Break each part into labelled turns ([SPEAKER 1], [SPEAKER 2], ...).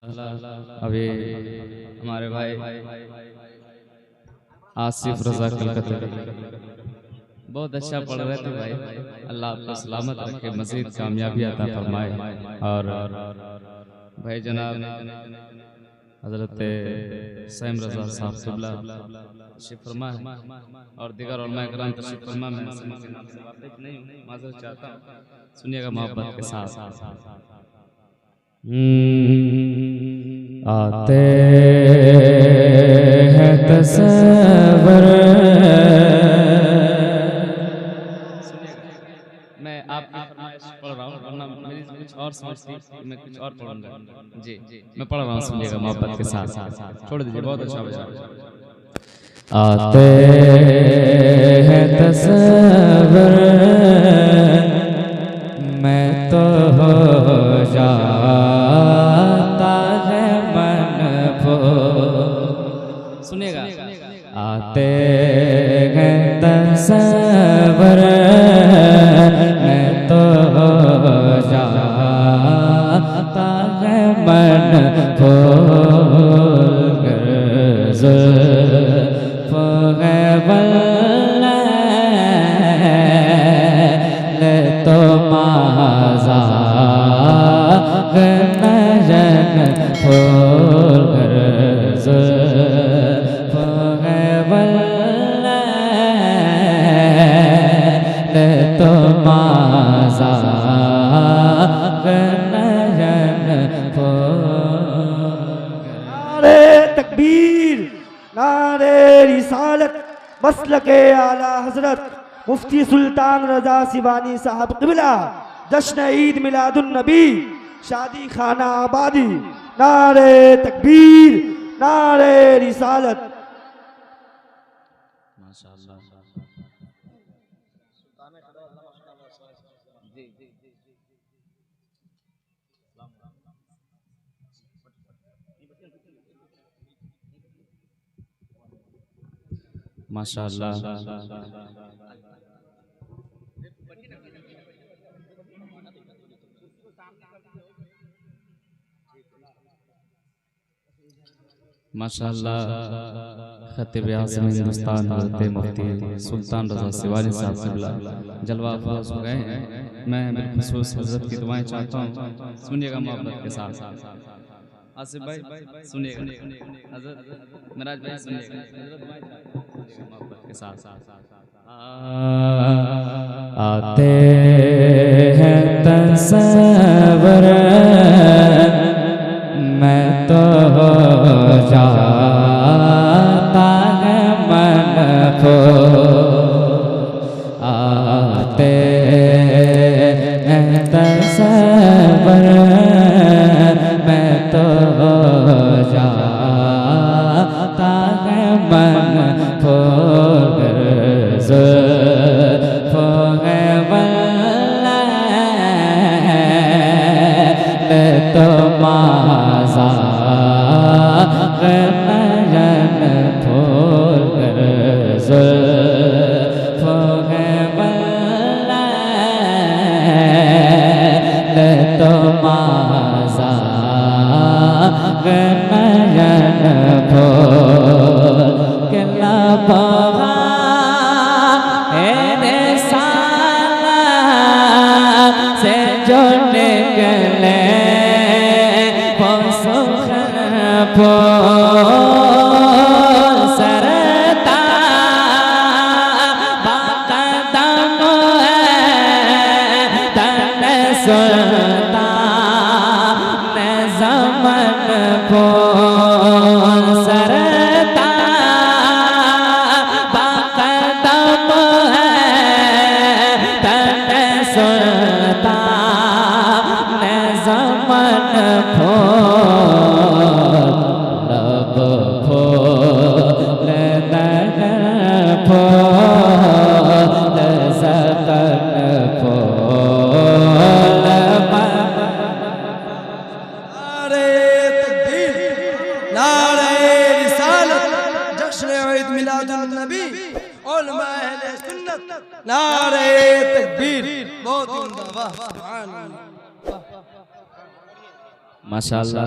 [SPEAKER 1] अभी हमारे भाई आसिफ रजा कलकत्ता बहुत अच्छा पढ़ रहे थे भाई। अल्लाह आपको सलामत रखे, मज़ीद कामयाबी अता फरमाए। और भाई जनाब हजरत सैम रजा साहब क़िबला तशरीफ़ फरमा है और दीगर उलमा किराम तशरीफ़ फरमा। मैं वाक़िफ़ नहीं हूँ, माज़रत चाहता हूँ, सुनिएगा मोहब्बत के साथ। आते हैं तसव्वुर, मैं आपकी फरमाइश पढ़ रहा हूँ, वरना मेरी कुछ और समझ थी, मैं कुछ और पढ़ूंगा। जी मैं पढ़ रहा हूँ, सुनिएगा मोहब्बत के साथ। छोड़ दीजिए, बहुत अच्छा बजा। आते हैं तसव्वुर, मैं तो हो जाता है मन भो। सुनिएगा, आते हैं तसव्वुर, मैं तो हो जाता है मन भूल कर। तो माज़ा नजन फूल कर तो माज़ा नजन फूल।
[SPEAKER 2] नारे तकबीर, नारे रिसालत, मसलके आला हजरत मुफ्ती सुल्तान रजा सिवानी साहब क़िबला, जश्न ईद मिलादुन नबी, शादी खाना आबादी। नारे तकबीर, नारे रिसालत।
[SPEAKER 1] माशाअल्लाह। माशाअल्लाह। माशाअल्लाह। खतीब आज़म हिंदुस्तान हज़रत मुफ्ती सुल्तान रजा सिवानी साहब क़िबला जलवा अफरोज़ हो गए हैं। मैं बिलखुसूस हज़रत की दुआएं चाहता हूँ, सुनिएगा मोहब्बत के साथ। आसिफ भाई सुनिएगा, हज़रत मिराज भाई सुनिएगा, मोहब्बत के साथ। आते हैं तसव्वुर, मैं तो हो जाता है मन को। आते हैं तसव्वुर, मैं तो हो जाता है मन को। तो माज़ा नजन फूल कर तो माज़ा नजन फूल के लबा से जो निकले सरता बाक़दम तन सुल्ता न ज़मन फूल। सरता बाक़दम तन सुल्ता न ज़मन फूल। लब फूल नगर फूल ज़क़न फूल।
[SPEAKER 2] नारे तकबीर, नारे रिसालत, जश्न ईद मिलादुन नबी, उलमा अहले सुन्नत। नारे तकबीर, बहुत उम्दा, वाह।
[SPEAKER 1] माशाअल्लाह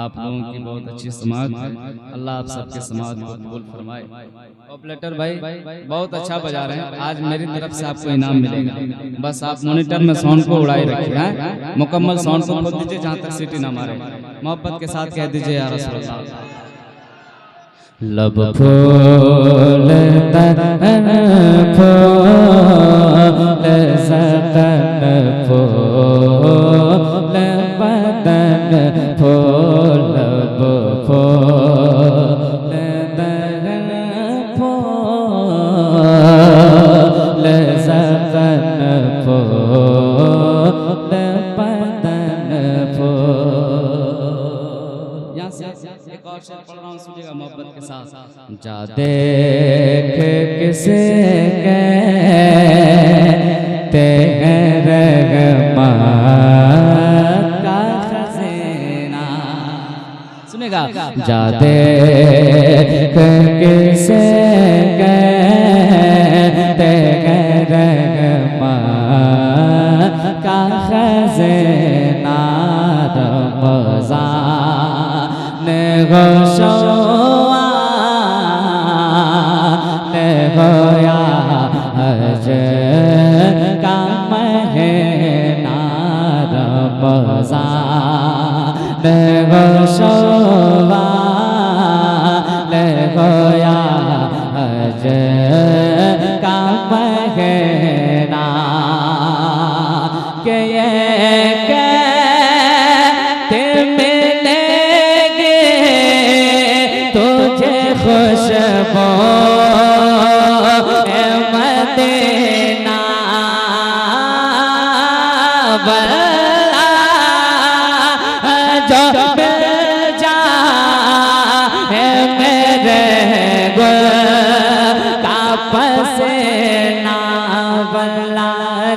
[SPEAKER 1] आप लोगों की बहुत अच्छी समाज है। अल्लाह आप सबके समाज को कबूल फरमाए। ऑपरेटर भाई बहुत अच्छा बजा रहे हैं। आज मेरी तरफ से आपको इनाम मिलेगा। बस आप मॉनिटर में साउंड को उड़ाए रखिए हैं, मुकम्मल साउंड को खोल दीजिए जहाँ तक सीटी ना मारे। मोहब्बत के साथ कह दीजिए या रसूल अल्लाह। लब फूल तन फूल सतन फूल बदन फूल लब फूल तन फूल सतन फूल बदन फूल। यहाँ से एक और शेर पढ़ रहा हूँ, सुनिएगा मोहब्बत के साथ। जा देख किसे कहते हैं रहमत का खज़ाना। सुनेगा। जा देख किसे कहते हैं रहमत का खज़ाना। रमज़ान गोया हज का महीना। रमज़ान गोया हज का महीना। के ये कहते मिलेंगे तुझे खुशबू मदीना। जो मिल जाए मेरे गुल का पसीना। बल्ला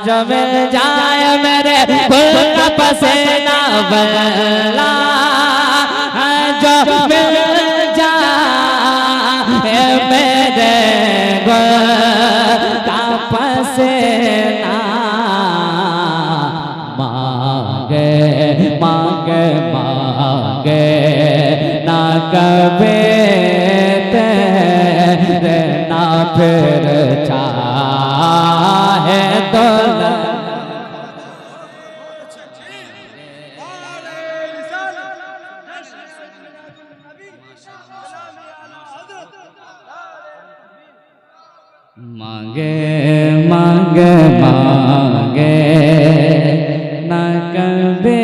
[SPEAKER 1] जो मिल जाए मेरे गुल का पसीना। बल्ला जो मिल जाए मेरे गुल का पसीना। मांगे मांगे मांगे ना कभी तेरे ना फिर चाहे दुल्हन। मांगे मांगे मांगे ना कभी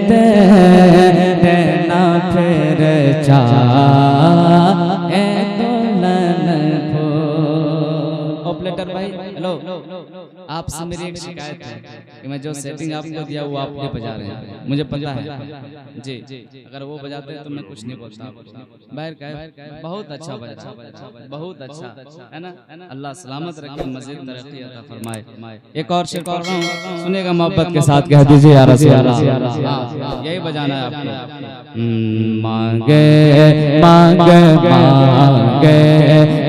[SPEAKER 1] तेरे ना फिर चाहे दुल्हन फूल। ऑपरेटर भाई हेलो, आपसे मेरी एक शिकायत है कि मैं जो सेटिंग आपको दिया वो आप नहीं बजा रहे हैं। मुझे पता है जी, अगर वो बजाते हैं तो मैं कुछ नहीं बोलता। बाहर का बहुत अच्छा बजा, बहुत अच्छा है ना। अल्लाह सलामत रखे, मज़ीद तरक्की अता फरमाए। एक और शेर पढ़ रहा हूँ, सुनिएगा मोहब्बत के साथ कह दीजिए या रसूल अल्लाह। यही बजाना है आपको। मांगे मांगे मांगे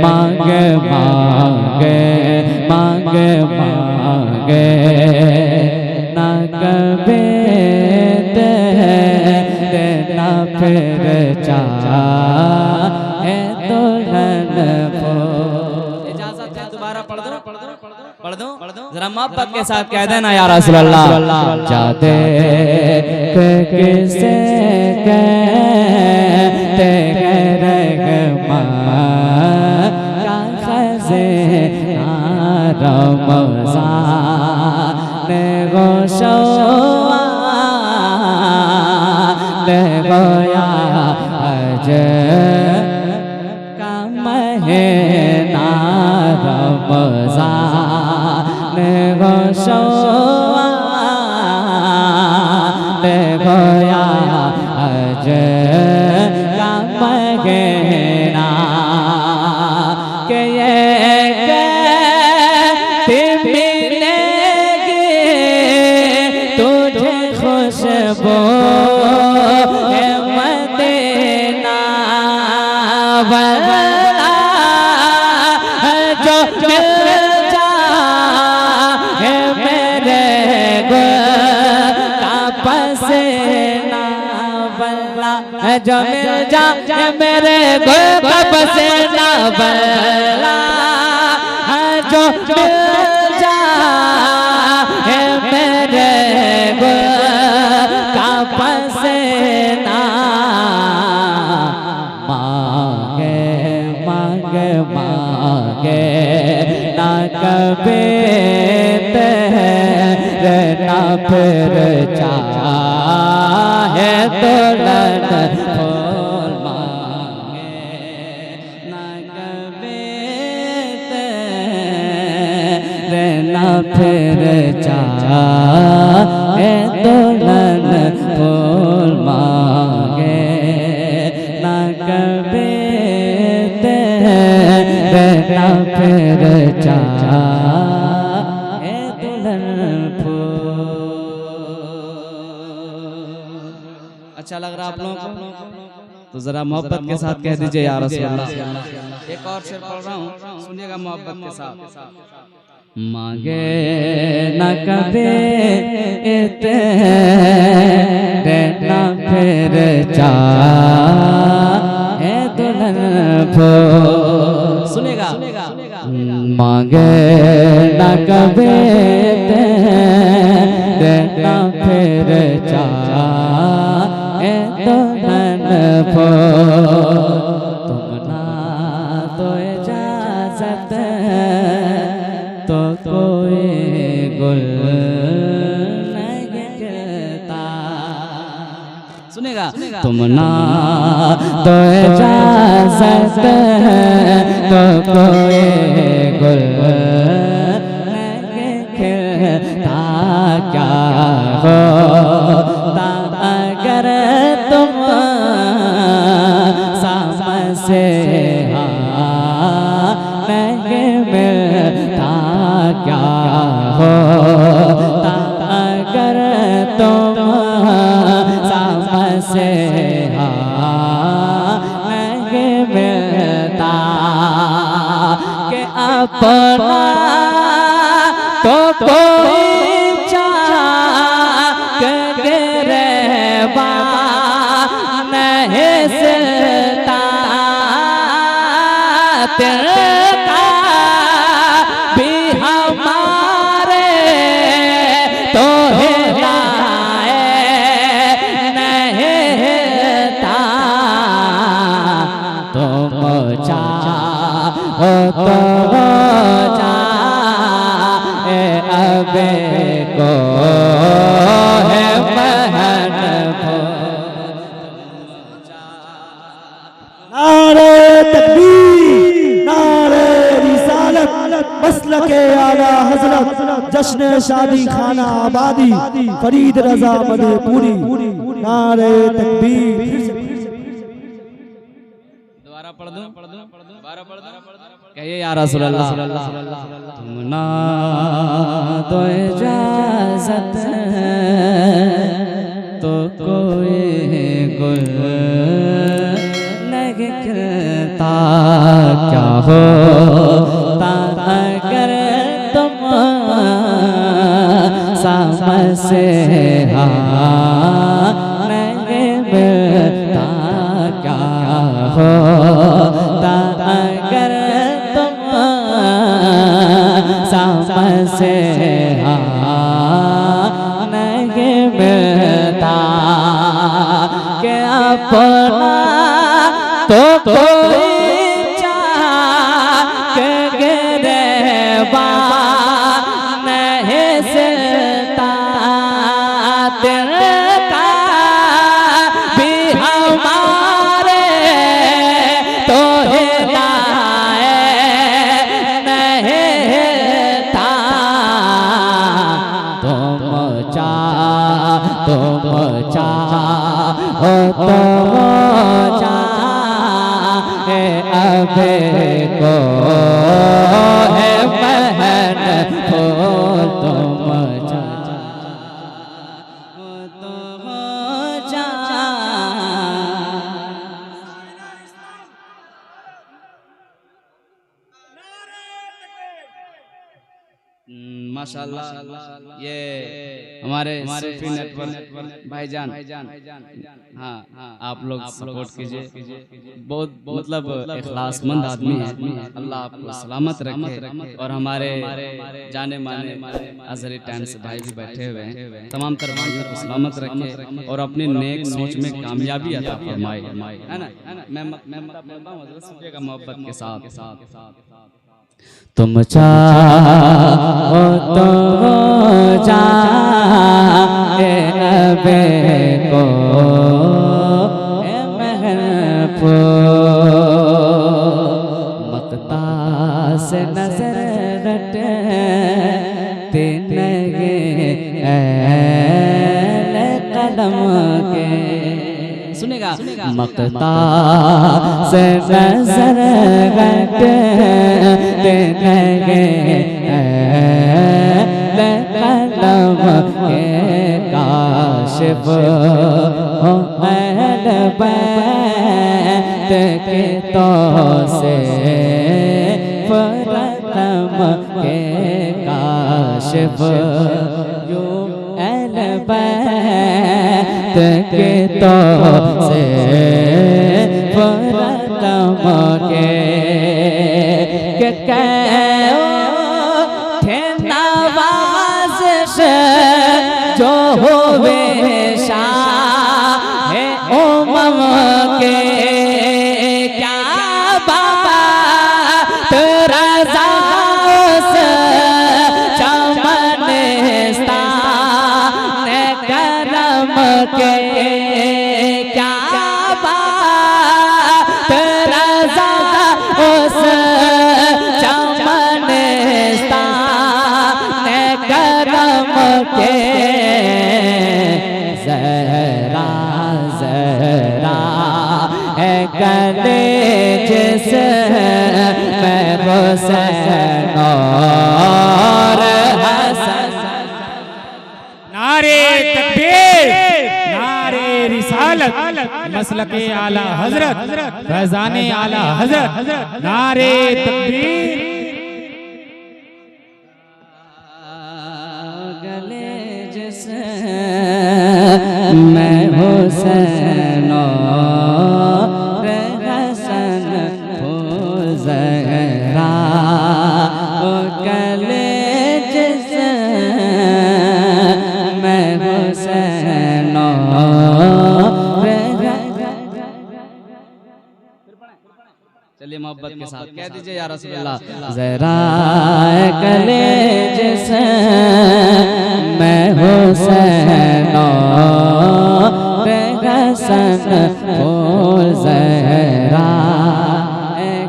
[SPEAKER 1] मांगे मांगे मांगे मांगे ना कभी तेरे ना फिर चाहे दुल्हन फूल। इजाज़त है दोबारा पढ़ दो जरा मोहब्बत के साथ कह देना या रसूल अल्लाह। जा देख किसे कहते हैं रहमत का खज़ाना। रमज़ान गोया हज का महीना। रमज़ान गोया हज का महीना। के ये कहते मिलेंगे तुझे खुशबू मदीना। बल्ला जो मिल जाए मेरे गुल का पसीना। वाला जो मिल जाए मेरे को कब से ना बला जो मिल जाए मेरे को कब से ना मांगे मांगे मांगे ना कभी तेरे ना फिर चाहे दुल्हन फूल मांगे ना कभी तेरे ना फिर चाहे दुल्हन फूल मांगे ना कभी तेरे ना फिर चाहे दुल्हन फूल। अच्छा लग रहा आप लोगों को? तो जरा मोहब्बत के साथ कह दीजिए या रसूल अल्लाह। एक और शेर पढ़ रहा हूँ, सुनिएगा मोहब्बत के साथ। मांगे न कभी तेरे न फिर चाहे दुल्हन फूल। सुनेगा मांगे न कभी तेरे न फिर चाहे दुल्हन फूल। तुम ना तो इजाजत तो कोई गुल नहीं खिलता। सुनेगा तुम ना तो इजाजत तो कोई गुल नहीं खिलता। क्या होता अगर तुम सामने से नहीं मिलता। क्या होता अगर तुम सामने से नहीं मिलता। कि अपना तो कोई चाहे रहबा नहीं सिलता। तिनका भी हमारे तो हिलाए नहीं हिलता। तुम चाहो तो जाए अबे को है महन
[SPEAKER 2] नारे तकबीर, नारे रिसालत, मसलके आला हज़रत, जश्न शादी खाना आबादी, फरीद रजा मधेपुरी। नारे तकबीर।
[SPEAKER 1] दोबारा पढ़ दूं? कहिए या रसूल अल्लाह। तुम ना तो इजाजत तो कोई गुल नहीं खिलता। क्या होता अगर तुम सामने से नहीं मिलता। क्या होता अगर तुम सामने से नहीं मिलता। कि अपना तो कोई चाहे रहबा नहीं सिलता। तिनका भी हमारे तो हिलाए नहीं हिलता। तुम चाहो तो जाए अबे को है महन फूल। तुम चाहो तो जा माशाल्लाह ये हमारे सूफी नेटवर्क भाईजान, हाँ आप लोग सपोर्ट कीजिए, बहुत मतलब इखलासमंद आदमी है। अल्लाह आपको सलामत रखे और हमारे जाने माने अजहरी टाइम्स भाई भी बैठे हुए हैं, तमाम तरह भाइयों को सलामत रखे और अपने नेक सोच में कामयाबी अता फरमाए, है ना। मैं का मोहब्बत के साथ
[SPEAKER 2] तुम चाहो तो जाए अबे को मकता से नजर रटते नगे कदम के, सुनेगा मकता से नजर रटते नगे कदम के काशिफ हो अहल बैत के तो से फरतम के काशिफ यो अहल बैत के तो से फरतम के जो होवे शाह उमम के, क्या बाबा तेरा जास चमनस्तान करम के, क्या बाबा तेरा जास चमनस्तान करम के, जरा जरा गले जिस मैं हुसैन और हसन।
[SPEAKER 3] नारे तकबीर, नारे रिसालत, मसलके आला हजरत, फैजाने आला हजरत, नारे तकबीर।
[SPEAKER 2] मैं हुसैन और हसन हो ज़हरा गले जिस मैं हुसैन और,
[SPEAKER 1] चलिए मोहब्बत के साथ कह दीजिए या रसूलुल्लाह,
[SPEAKER 2] जरा गले जिस मैं हुसैन और हसन हो ज़हरा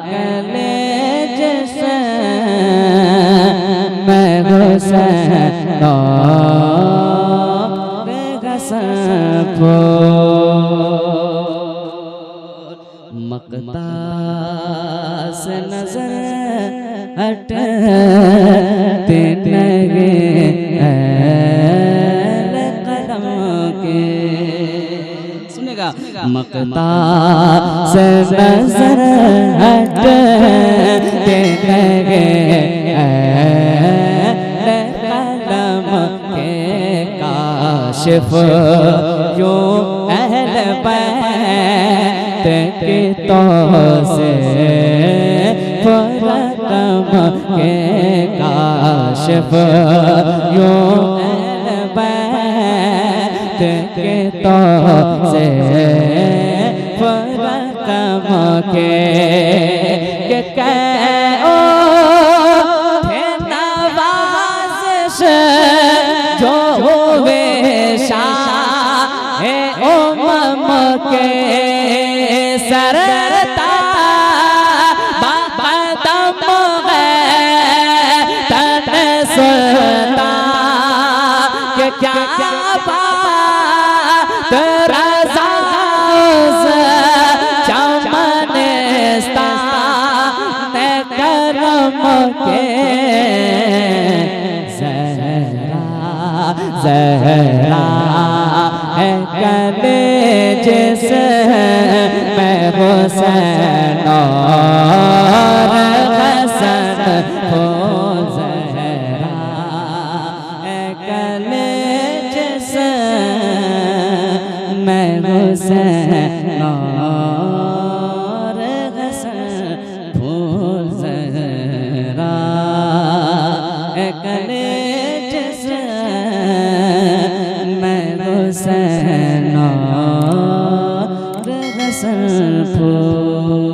[SPEAKER 2] गले जिस मैं हुसैन और हसन हो मकता से नजर हटते नगे कदम के, सुनेगा मकता से नजर हटते नगे कदम के काशिफ जो अहल बैत के तो से फरतम के काशिफ यो अहल बैत के तो से फरतम के ओ थे नवाज़िश जो हुए शाह उमम के, सरता बदम है तन सुता के, क्या बात रज़ास चमनस्तान करम के, ज़हरा ज़हरा गले जिस मैं हुसैन और हसन हो ज़हरा और हसन फूल ज़हरा कलेज से मैं हुसैन और हसन फूल